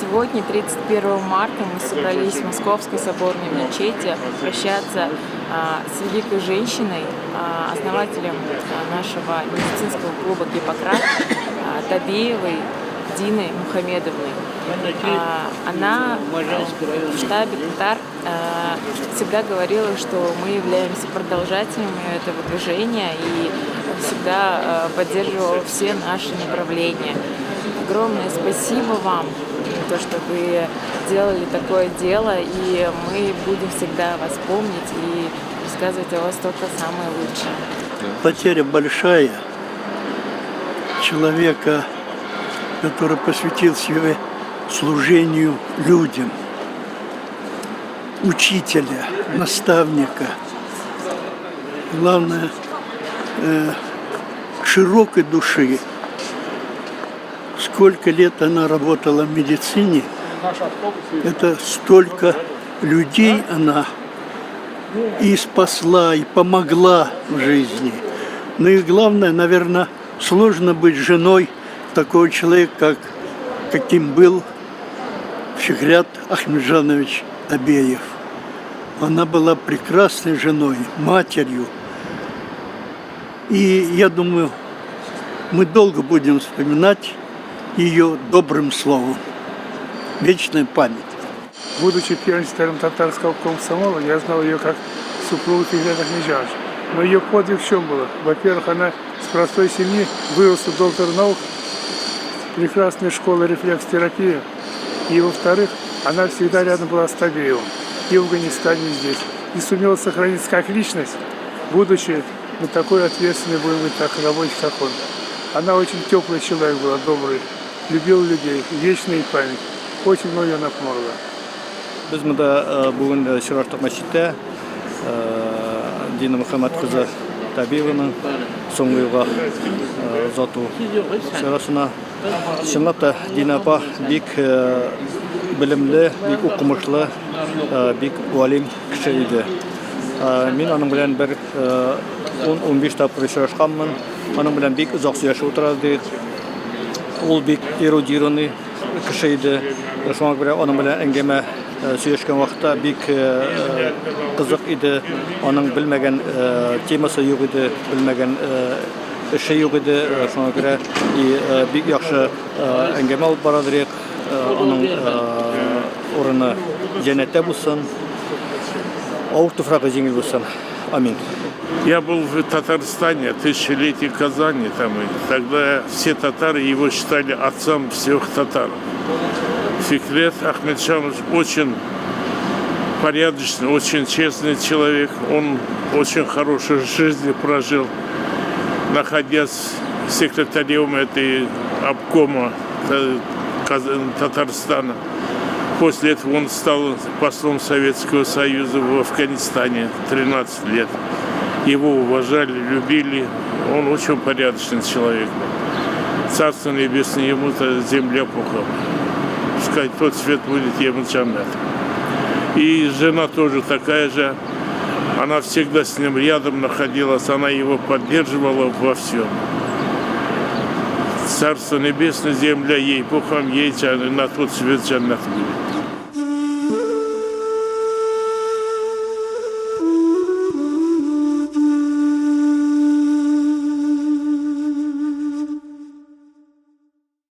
Сегодня, 31 марта, мы собрались в Московской соборной мечети прощаться с великой женщиной, основателем нашего медицинского клуба «Гиппократ» Табеевой Диной Мухамедовной. Она в штабе татар всегда говорила, что мы являемся продолжателями этого движения и всегда поддерживала все наши направления. Огромное спасибо вам за то, что вы делали такое дело, и мы будем всегда вас помнить и рассказывать о вас только самое лучшее. Потеря большая человека, который посвятил себя служению людям, учителя, наставника. Главное, широкой души. Сколько лет она работала в медицине, это столько людей она и спасла, и помогла в жизни. Ну и главное, наверное, сложно быть женой такого человека, каким был Фикрят Ахмеджанович Табеев. Она была прекрасной женой, матерью. И я думаю, мы долго будем вспоминать ее добрым словом. Вечная память. Будучи первенством татарского комсомола, я знал ее как супругу Фикрята Ахмеджановича. Но ее подвиг в чем было? Во-первых, она с простой семьи выросла доктор наук, прекрасная школа рефлекс-терапии. И во-вторых, она всегда рядом была с Табеевым. И в Афганистане здесь. И сумела сохраниться как личность, будучи на такой ответственной, будем говорить, так, работе, как он. Она очень теплый человек была, добрый, любил людей, вечная память. Очень много она помогла. Biz burada bugün Şirartaq Мәчеттә Дина Мөхәммәд кызы Табееваның соңгы юлга озату чарасына чынлап та Дина апа бик белемле, бик укымышлы, бик галим кеше иде. Мин аның белән бер 10-15 тапкыр очрашканмын. Аның белән бик озак сөйләшеп утырдык. Ул бик эрудированный кеше иде. Шуңа күрә аның белән әңгәмә сөйләшкән вакытта бик кызык иде. Аның белмәгән темасы юк иде, белмәгән эше юк иде. Шуңа күрә бик яхшы әңгәмә алып барадык. Аның урыны җәннәттә булсын. Авыр туфрагы җиңел булсын. Амин. Я был в Татарстане, тысячелетие Казани, там, и тогда все татары его считали отцом всех татар. Фикрет Ахмеджанович очень порядочный, очень честный человек. Он очень хорошую жизнь прожил, находясь секретарем этой обкома Татарстана. После этого он стал послом Советского Союза в Афганистане 13 лет. Его уважали, любили. Он очень порядочный человек. Царство небесное, ему-то земля пухом. Пускай тот свет будет ему джаннат. И жена тоже такая же. Она всегда с ним рядом находилась. Она его поддерживала во всем. Царство небесное, земля ей пухом, ей на тот свет джаннат будет.